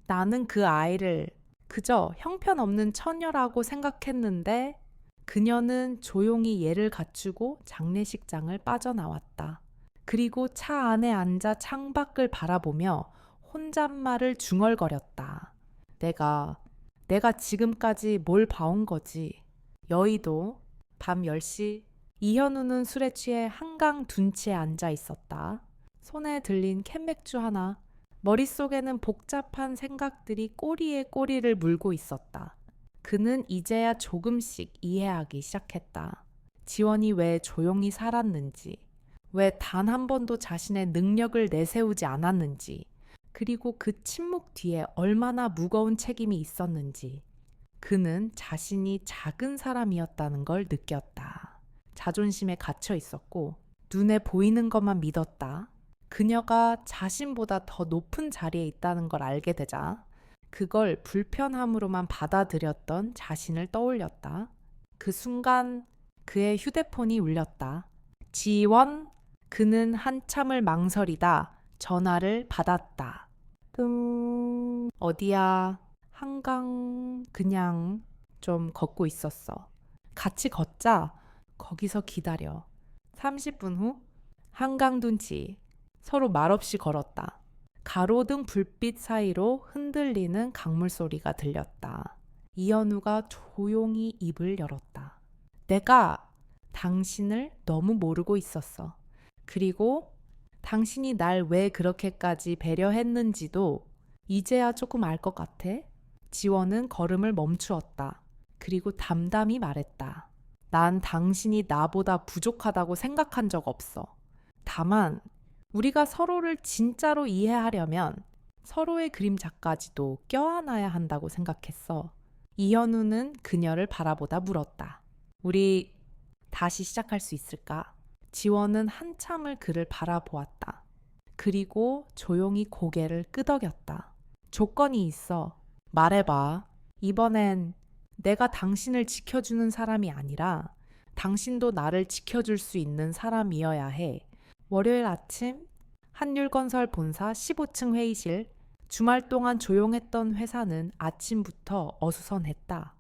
나는 그 아이를 그저 형편없는 처녀라고 생각했는데 그녀는 조용히 예를 갖추고 장례식장을 빠져나왔다. 그리고 차 안에 앉아 창밖을 바라보며 혼잣말을 중얼거렸다. 내가 지금까지 뭘 봐온 거지. 여의도 밤 10시 이현우는 술에 취해 한강 둔치에 앉아 있었다. 손에 들린 캔맥주 하나. 머릿속에는 복잡한 생각들이 꼬리에 꼬리를 물고 있었다. 그는 이제야 조금씩 이해하기 시작했다. 지원이 왜 조용히 살았는지, 왜 단 한 번도 자신의 능력을 내세우지 않았는지, 그리고 그 침묵 뒤에 얼마나 무거운 책임이 있었는지. 그는 자신이 작은 사람이었다는 걸 느꼈다. 자존심에 갇혀 있었고 눈에 보이는 것만 믿었다. 그녀가 자신보다 더 높은 자리에 있다는 걸 알게 되자 그걸 불편함으로만 받아들였던 자신을 떠올렸다. 그 순간 그의 휴대폰이 울렸다. 지원? 그는 한참을 망설이다 전화를 받았다. 어디야? 한강 그냥 좀 걷고 있었어. 같이 걷자. 거기서 기다려. 30분 후 한강 둔치. 서로 말없이 걸었다. 가로등 불빛 사이로 흔들리는 강물 소리가 들렸다. 이현우가 조용히 입을 열었다. 내가 당신을 너무 모르고 있었어. 그리고 당신이 날 왜 그렇게까지 배려했는지도 이제야 조금 알 것 같아. 지원은 걸음을 멈추었다. 그리고 담담히 말했다. 난 당신이 나보다 부족하다고 생각한 적 없어. 다만 우리가 서로를 진짜로 이해하려면 서로의 그림자까지도 껴안아야 한다고 생각했어. 이현우는 그녀를 바라보다 물었다. 우리 다시 시작할 수 있을까? 지원은 한참을 그를 바라보았다. 그리고 조용히 고개를 끄덕였다. 조건이 있어. 말해봐. 이번엔 내가 당신을 지켜주는 사람이 아니라 당신도 나를 지켜줄 수 있는 사람이어야 해. 월요일 아침 한율건설 본사 15층 회의실. 주말 동안 조용했던 회사는 아침부터 어수선했다.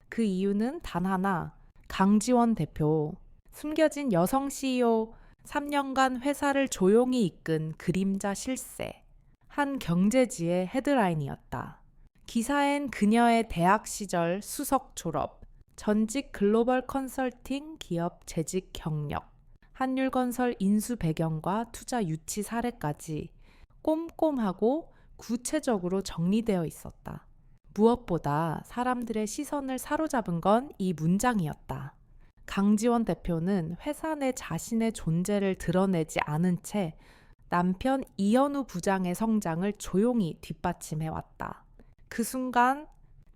그 이유는 단 하나. 강지원 대표. 숨겨진 여성 CEO, 3년간 회사를 조용히 이끈 그림자 실세. 한 경제지의 헤드라인이었다. 기사엔 그녀의 대학 시절 수석 졸업, 전직 글로벌 컨설팅 기업 재직 경력, 한율건설 인수 배경과 투자 유치 사례까지 꼼꼼하고 구체적으로 정리되어 있었다. 무엇보다 사람들의 시선을 사로잡은 건 이 문장이었다. 강지원 대표는 회사 내 자신의 존재를 드러내지 않은 채 남편 이현우 부장의 성장을 조용히 뒷받침해왔다. 그 순간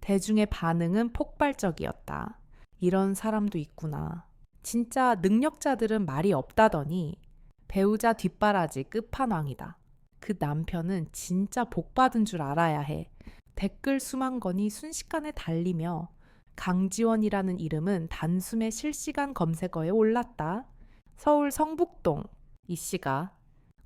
대중의 반응은 폭발적이었다. 이런 사람도 있구나. 진짜 능력자들은 말이 없다더니 배우자 뒷바라지 끝판왕이다. 그 남편은 진짜 복받은 줄 알아야 해. 댓글 수만 건이 순식간에 달리며 강지원이라는 이름은 단숨에 실시간 검색어에 올랐다. 서울 성북동 이 씨가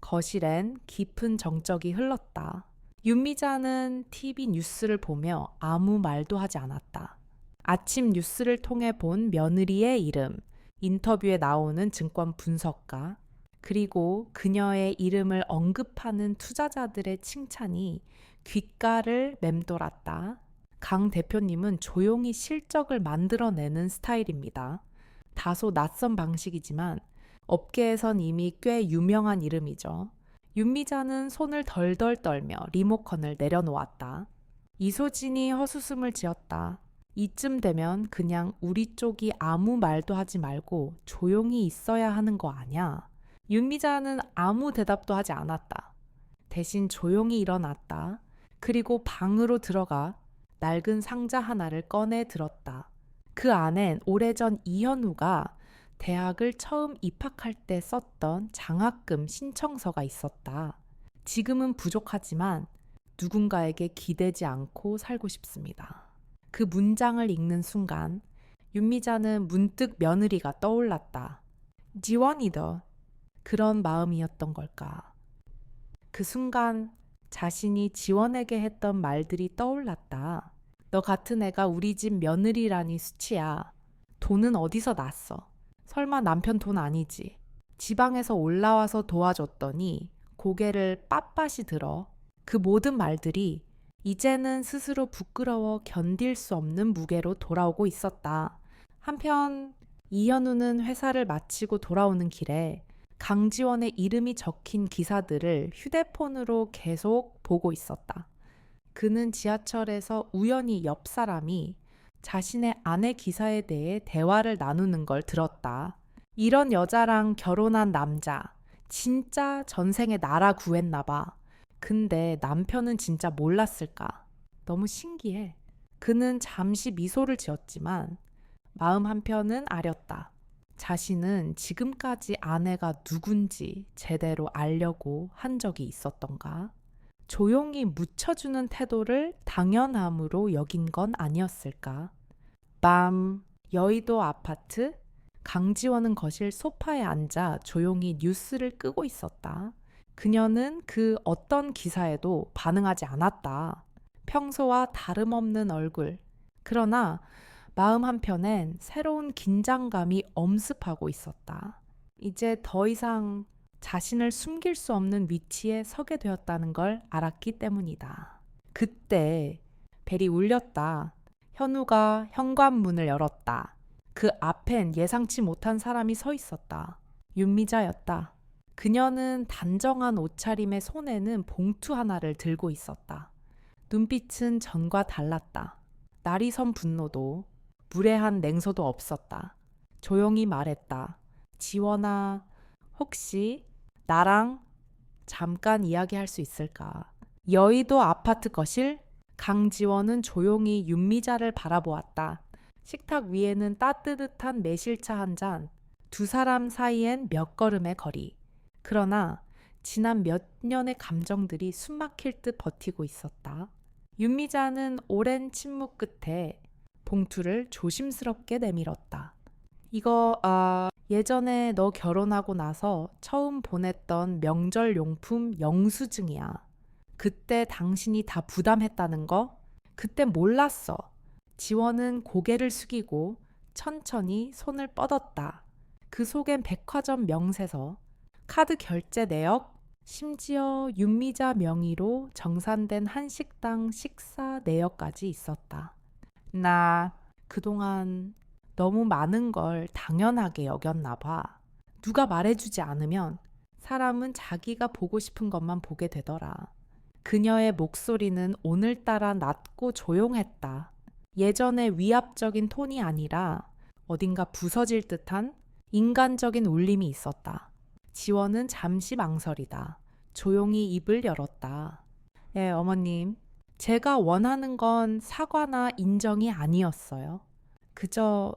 거실엔 깊은 정적이 흘렀다. 윤미자는 TV 뉴스를 보며 아무 말도 하지 않았다. 아침 뉴스를 통해 본 며느리의 이름, 인터뷰에 나오는 증권 분석가, 그리고 그녀의 이름을 언급하는 투자자들의 칭찬이 귓가를 맴돌았다. 강 대표님은 조용히 실적을 만들어내는 스타일입니다. 다소 낯선 방식이지만 업계에선 이미 꽤 유명한 이름이죠. 윤미자는 손을 덜덜 떨며 리모컨을 내려놓았다. 이소진이 헛웃음을 지었다. 이쯤 되면 그냥 우리 쪽이 아무 말도 하지 말고 조용히 있어야 하는 거 아냐? 윤미자는 아무 대답도 하지 않았다. 대신 조용히 일어났다. 그리고 방으로 들어가 낡은 상자 하나를 꺼내 들었다. 그 안엔 오래전 이현우가 대학을 처음 입학할 때 썼던 장학금 신청서가 있었다. 지금은 부족하지만 누군가에게 기대지 않고 살고 싶습니다. 그 문장을 읽는 순간 윤미자는 문득 며느리가 떠올랐다. 지원이더. 그런 마음이었던 걸까. 그 순간 자신이 지원에게 했던 말들이 떠올랐다. 너 같은 애가 우리 집 며느리라니 수치야. 돈은 어디서 났어? 설마 남편 돈 아니지? 지방에서 올라와서 도와줬더니 고개를 빳빳이 들어. 그 모든 말들이 이제는 스스로 부끄러워 견딜 수 없는 무게로 돌아오고 있었다. 한편 이현우는 회사를 마치고 돌아오는 길에 강지원의 이름이 적힌 기사들을 휴대폰으로 계속 보고 있었다. 그는 지하철에서 우연히 옆 사람이 자신의 아내 기사에 대해 대화를 나누는 걸 들었다. 이런 여자랑 결혼한 남자, 진짜 전생에 나라 구했나 봐. 근데 남편은 진짜 몰랐을까? 너무 신기해. 그는 잠시 미소를 지었지만 마음 한편은 아렸다. 자신은 지금까지 아내가 누군지 제대로 알려고 한 적이 있었던가? 조용히 묻혀주는 태도를 당연함으로 여긴 건 아니었을까? 밤, 여의도 아파트? 강지원은 거실 소파에 앉아 조용히 뉴스를 끄고 있었다. 그녀는 그 어떤 기사에도 반응하지 않았다. 평소와 다름없는 얼굴. 그러나 마음 한편엔 새로운 긴장감이 엄습하고 있었다. 이제 더 이상 자신을 숨길 수 없는 위치에 서게 되었다는 걸 알았기 때문이다. 그때 벨이 울렸다. 현우가 현관문을 열었다. 그 앞엔 예상치 못한 사람이 서 있었다. 윤미자였다. 그녀는 단정한 옷차림에 손에는 봉투 하나를 들고 있었다. 눈빛은 전과 달랐다. 날이 선 분노도 무례한 냉소도 없었다. 조용히 말했다. 지원아, 혹시 나랑 잠깐 이야기할 수 있을까? 여의도 아파트 거실? 강지원은 조용히 윤미자를 바라보았다. 식탁 위에는 따뜻한 매실차 한 잔, 두 사람 사이엔 몇 걸음의 거리. 그러나 지난 몇 년의 감정들이 숨막힐 듯 버티고 있었다. 윤미자는 오랜 침묵 끝에 봉투를 조심스럽게 내밀었다. 이거 예전에 너 결혼하고 나서 처음 보냈던 명절 용품 영수증이야. 그때 당신이 다 부담했다는 거? 그때 몰랐어. 지원은 고개를 숙이고 천천히 손을 뻗었다. 그 속엔 백화점 명세서, 카드 결제 내역, 심지어 윤미자 명의로 정산된 한식당 식사 내역까지 있었다. 나 그동안 너무 많은 걸 당연하게 여겼나 봐. 누가 말해주지 않으면 사람은 자기가 보고 싶은 것만 보게 되더라. 그녀의 목소리는 오늘따라 낮고 조용했다. 예전의 위압적인 톤이 아니라 어딘가 부서질 듯한 인간적인 울림이 있었다. 지원은 잠시 망설이다. 조용히 입을 열었다. 예, 어머님. 제가 원하는 건 사과나 인정이 아니었어요. 그저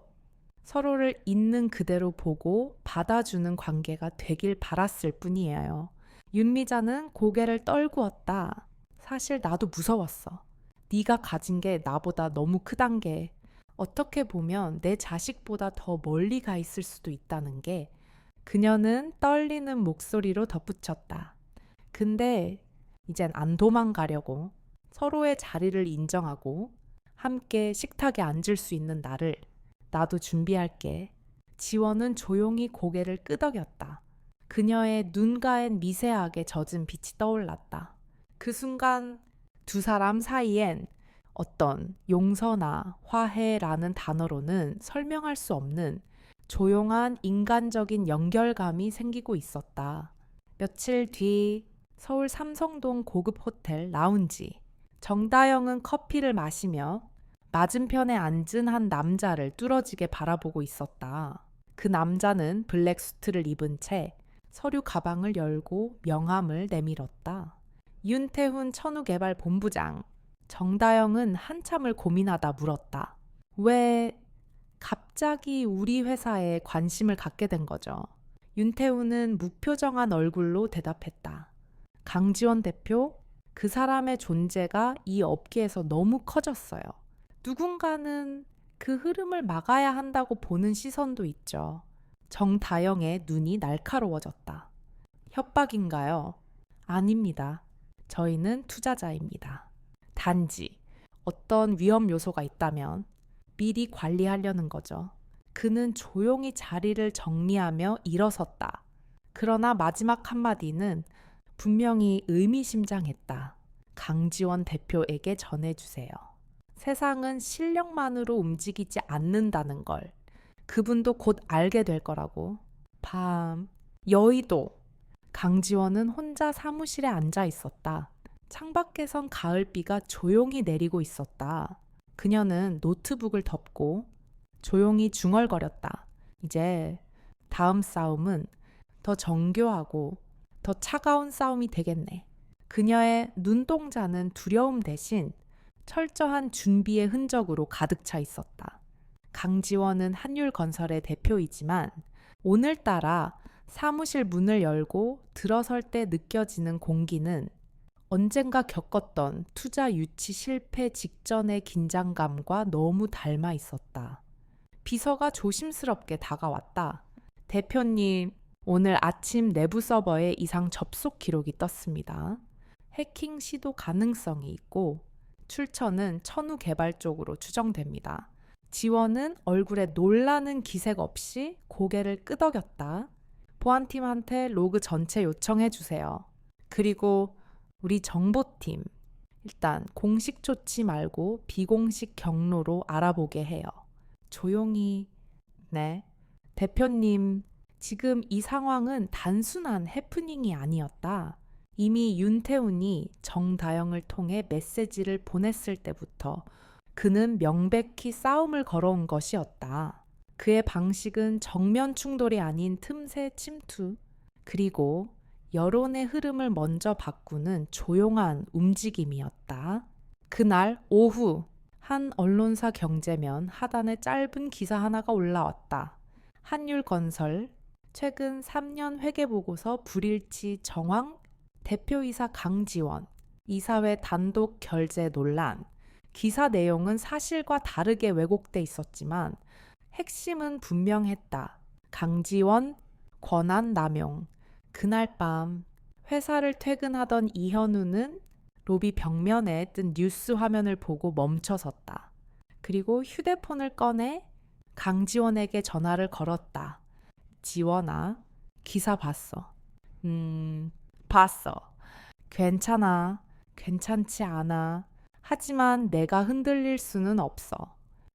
서로를 있는 그대로 보고 받아주는 관계가 되길 바랐을 뿐이에요. 윤미자는 고개를 떨구었다. 사실 나도 무서웠어. 네가 가진 게 나보다 너무 크단 게, 어떻게 보면 내 자식보다 더 멀리 가 있을 수도 있다는 게. 그녀는 떨리는 목소리로 덧붙였다. 근데 이젠 안 도망가려고, 서로의 자리를 인정하고 함께 식탁에 앉을 수 있는 날을 나도 준비할게. 지원은 조용히 고개를 끄덕였다. 그녀의 눈가엔 미세하게 젖은 빛이 떠올랐다. 그 순간 두 사람 사이엔 어떤 용서나 화해라는 단어로는 설명할 수 없는 조용한 인간적인 연결감이 생기고 있었다. 며칠 뒤 서울 삼성동 고급 호텔 라운지. 정다영은 커피를 마시며 맞은편에 앉은 한 남자를 뚫어지게 바라보고 있었다. 그 남자는 블랙 수트를 입은 채 서류 가방을 열고 명함을 내밀었다. 윤태훈 천우개발본부장. 정다영은 한참을 고민하다 물었다. 왜 갑자기 우리 회사에 관심을 갖게 된 거죠? 윤태훈은 무표정한 얼굴로 대답했다. 강지원 대표, 그 사람의 존재가 이 업계에서 너무 커졌어요. 누군가는 그 흐름을 막아야 한다고 보는 시선도 있죠. 정다영의 눈이 날카로워졌다. 협박인가요? 아닙니다. 저희는 투자자입니다. 단지 어떤 위험 요소가 있다면 미리 관리하려는 거죠. 그는 조용히 자리를 정리하며 일어섰다. 그러나 마지막 한마디는 분명히 의미심장했다. 강지원 대표에게 전해주세요. 세상은 실력만으로 움직이지 않는다는 걸 그분도 곧 알게 될 거라고. 밤, 여의도. 강지원은 혼자 사무실에 앉아 있었다. 창밖에선 가을비가 조용히 내리고 있었다. 그녀는 노트북을 덮고 조용히 중얼거렸다. 이제 다음 싸움은 더 정교하고 더 차가운 싸움이 되겠네. 그녀의 눈동자는 두려움 대신 철저한 준비의 흔적으로 가득 차 있었다. 강지원은 한율건설의 대표이지만 오늘따라 사무실 문을 열고 들어설 때 느껴지는 공기는 언젠가 겪었던 투자 유치 실패 직전의 긴장감과 너무 닮아 있었다. 비서가 조심스럽게 다가왔다. 대표님, 오늘 아침 내부 서버에 이상 접속 기록이 떴습니다. 해킹 시도 가능성이 있고 출처는 천우개발 쪽으로 추정됩니다. 지원은 얼굴에 놀라는 기색 없이 고개를 끄덕였다. 보안팀한테 로그 전체 요청해 주세요. 그리고 우리 정보팀, 일단 공식 조치 말고 비공식 경로로 알아보게 해요. 조용히. 네. 대표님, 지금 이 상황은 단순한 해프닝이 아니었다. 이미 윤태훈이 정다영을 통해 메시지를 보냈을 때부터 그는 명백히 싸움을 걸어온 것이었다. 그의 방식은 정면 충돌이 아닌 틈새 침투, 그리고 여론의 흐름을 먼저 바꾸는 조용한 움직임이었다. 그날 오후 한 언론사 경제면 하단에 짧은 기사 하나가 올라왔다. 한율건설 최근 3년 회계보고서 불일치 정황, 대표이사 강지원, 이사회 단독 결재 논란. 기사 내용은 사실과 다르게 왜곡돼 있었지만 핵심은 분명했다. 강지원, 권한 남용. 그날 밤 회사를 퇴근하던 이현우는 로비 벽면에 뜬 뉴스 화면을 보고 멈춰섰다. 그리고 휴대폰을 꺼내 강지원에게 전화를 걸었다. 지원아, 기사 봤어. 봤어. 괜찮아. 괜찮지 않아. 하지만 내가 흔들릴 수는 없어.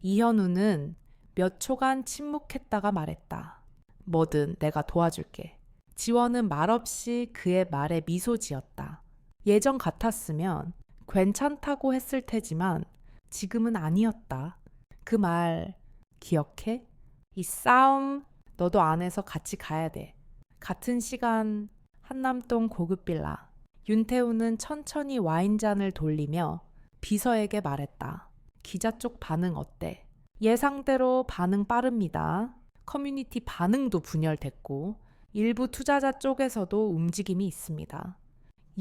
이현우는 몇 초간 침묵했다가 말했다. 뭐든 내가 도와줄게. 지원은 말없이 그의 말에 미소 지었다. 예전 같았으면 괜찮다고 했을 테지만 지금은 아니었다. 그 말 기억해? 이 싸움 너도 안에서 같이 가야 돼. 같은 시간 한남동 고급 빌라. 윤태우는 천천히 와인잔을 돌리며 비서에게 말했다. 기자 쪽 반응 어때? 예상대로 반응 빠릅니다. 커뮤니티 반응도 분열됐고 일부 투자자 쪽에서도 움직임이 있습니다.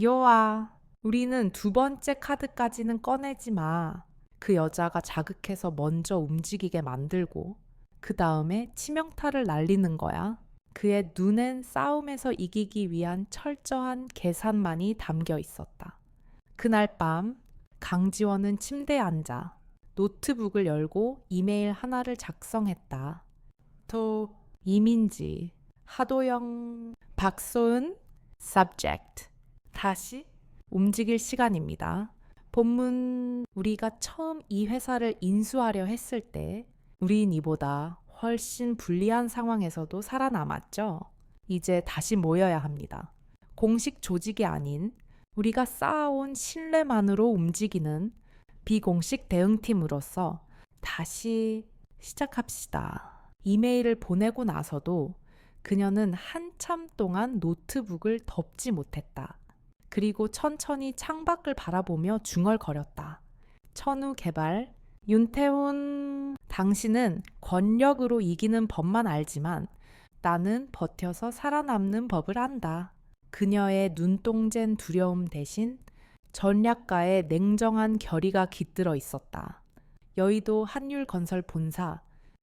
여아, 우리는 두 번째 카드까지는 꺼내지 마. 그 여자가 자극해서 먼저 움직이게 만들고 그 다음에 치명타를 날리는 거야. 그의 눈엔 싸움에서 이기기 위한 철저한 계산만이 담겨 있었다. 그날 밤 강지원은 침대에 앉아 노트북을 열고 이메일 하나를 작성했다. 또 이민지, 하도영, 박소은, subject. 다시 움직일 시간입니다. 본문 우리가 처음 이 회사를 인수하려 했을 때 우린 이보다 훨씬 불리한 상황에서도 살아남았죠. 이제 다시 모여야 합니다. 공식 조직이 아닌 우리가 쌓아온 신뢰만으로 움직이는 비공식 대응팀으로서 다시 시작합시다. 이메일을 보내고 나서도 그녀는 한참 동안 노트북을 덮지 못했다. 그리고 천천히 창밖을 바라보며 중얼거렸다. 천우 개발, 윤태훈, 당신은 권력으로 이기는 법만 알지만 나는 버텨서 살아남는 법을 안다. 그녀의 눈동잔 두려움 대신 전략가의 냉정한 결의가 깃들어 있었다. 여의도 한율건설 본사,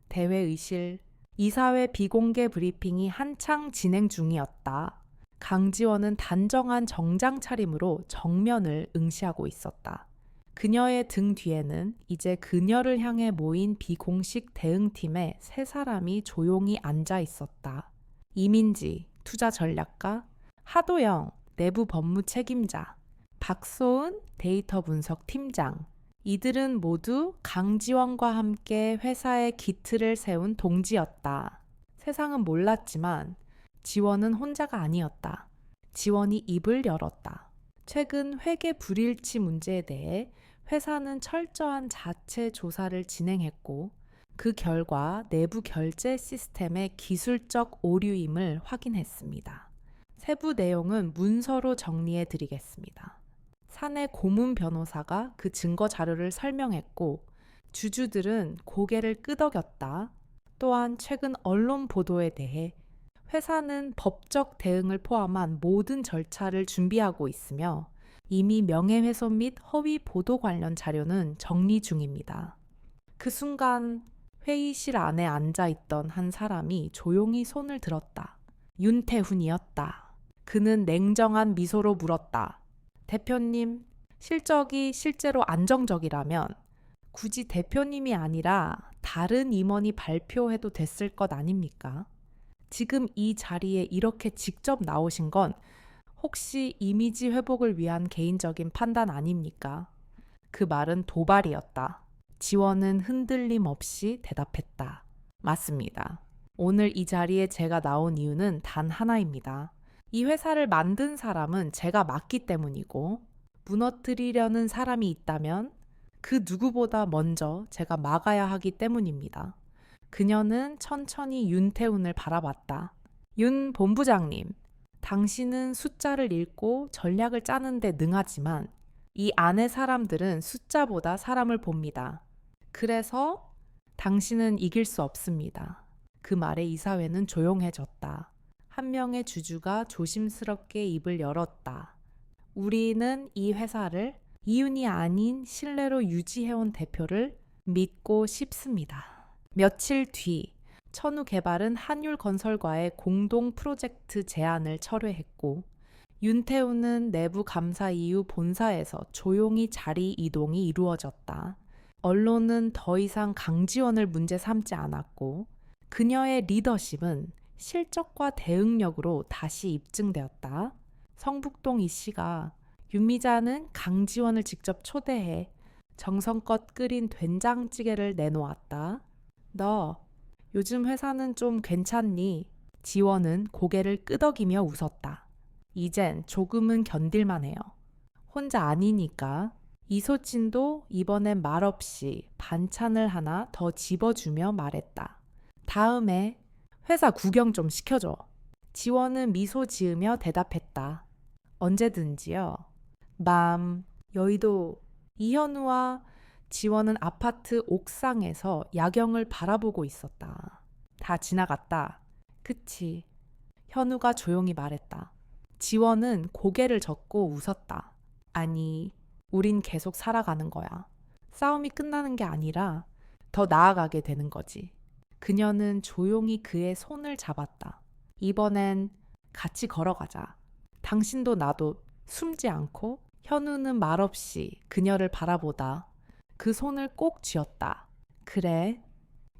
대회의실, 이사회 비공개 브리핑이 한창 진행 중이었다. 강지원은 단정한 정장 차림으로 정면을 응시하고 있었다. 그녀의 등 뒤에는 이제 그녀를 향해 모인 비공식 대응팀의 세 사람이 조용히 앉아 있었다. 이민지, 투자 전략가, 하도영, 내부 법무 책임자, 박소은, 데이터 분석 팀장. 이들은 모두 강지원과 함께 회사의 기틀을 세운 동지였다. 세상은 몰랐지만 지원은 혼자가 아니었다. 지원이 입을 열었다. 최근 회계 불일치 문제에 대해 회사는 철저한 자체 조사를 진행했고 그 결과 내부 결제 시스템의 기술적 오류임을 확인했습니다. 세부 내용은 문서로 정리해 드리겠습니다. 사내 고문 변호사가 그 증거 자료를 설명했고 주주들은 고개를 끄덕였다. 또한 최근 언론 보도에 대해 회사는 법적 대응을 포함한 모든 절차를 준비하고 있으며 이미 명예훼손 및 허위 보도 관련 자료는 정리 중입니다. 그 순간 회의실 안에 앉아있던 한 사람이 조용히 손을 들었다. 윤태훈이었다. 그는 냉정한 미소로 물었다. 대표님, 실적이 실제로 안정적이라면 굳이 대표님이 아니라 다른 임원이 발표해도 됐을 것 아닙니까? 지금 이 자리에 이렇게 직접 나오신 건 혹시 이미지 회복을 위한 개인적인 판단 아닙니까? 그 말은 도발이었다. 지원은 흔들림 없이 대답했다. 맞습니다. 오늘 이 자리에 제가 나온 이유는 단 하나입니다. 이 회사를 만든 사람은 제가 맞기 때문이고 무너뜨리려는 사람이 있다면 그 누구보다 먼저 제가 막아야 하기 때문입니다. 그녀는 천천히 윤태훈을 바라봤다. 윤 본부장님, 당신은 숫자를 읽고 전략을 짜는데 능하지만 이 안의 사람들은 숫자보다 사람을 봅니다. 그래서 당신은 이길 수 없습니다. 그 말에 이사회는 조용해졌다. 한 명의 주주가 조심스럽게 입을 열었다. 우리는 이 회사를 이윤이 아닌 신뢰로 유지해온 대표를 믿고 싶습니다. 며칠 뒤 천우개발은 한율건설과의 공동 프로젝트 제안을 철회했고 윤태우는 내부 감사 이후 본사에서 조용히 자리 이동이 이루어졌다. 언론은 더 이상 강지원을 문제 삼지 않았고 그녀의 리더십은 실적과 대응력으로 다시 입증되었다. 성북동 이 씨가 윤미자는 강지원을 직접 초대해 정성껏 끓인 된장찌개를 내놓았다. 너 요즘 회사는 좀 괜찮니? 지원은 고개를 끄덕이며 웃었다. 이젠 조금은 견딜만 해요. 혼자 아니니까. 이소진도 이번엔 말없이 반찬을 하나 더 집어주며 말했다. 다음에 회사 구경 좀 시켜줘. 지원은 미소 지으며 대답했다. 언제든지요. 여의도. 이현우와 지원은 아파트 옥상에서 야경을 바라보고 있었다. 다 지나갔다. 그치. 현우가 조용히 말했다. 지원은 고개를 젓고 웃었다. 아니, 우린 계속 살아가는 거야. 싸움이 끝나는 게 아니라 더 나아가게 되는 거지. 그녀는 조용히 그의 손을 잡았다. 이번엔 같이 걸어가자. 당신도 나도 숨지 않고. 현우는 말없이 그녀를 바라보다 그 손을 꼭 쥐었다. 그래,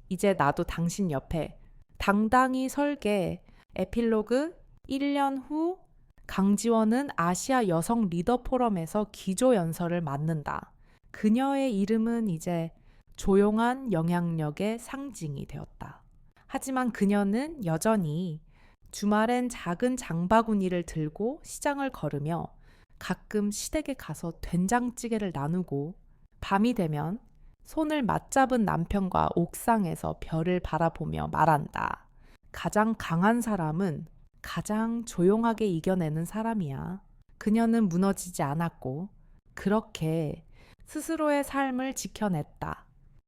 이제 나도 당신 옆에 당당히 설게. 에필로그 1년 후 강지원은 아시아 여성 리더 포럼에서 기조연설을 맡는다. 그녀의 이름은 이제 조용한 영향력의 상징이 되었다. 하지만 그녀는 여전히 주말엔 작은 장바구니를 들고 시장을 걸으며 가끔 시댁에 가서 된장찌개를 나누고 밤이 되면 손을 맞잡은 남편과 옥상에서 별을 바라보며 말한다. 가장 강한 사람은 가장 조용하게 이겨내는 사람이야. 그녀는 무너지지 않았고 그렇게 스스로의 삶을 지켜냈다.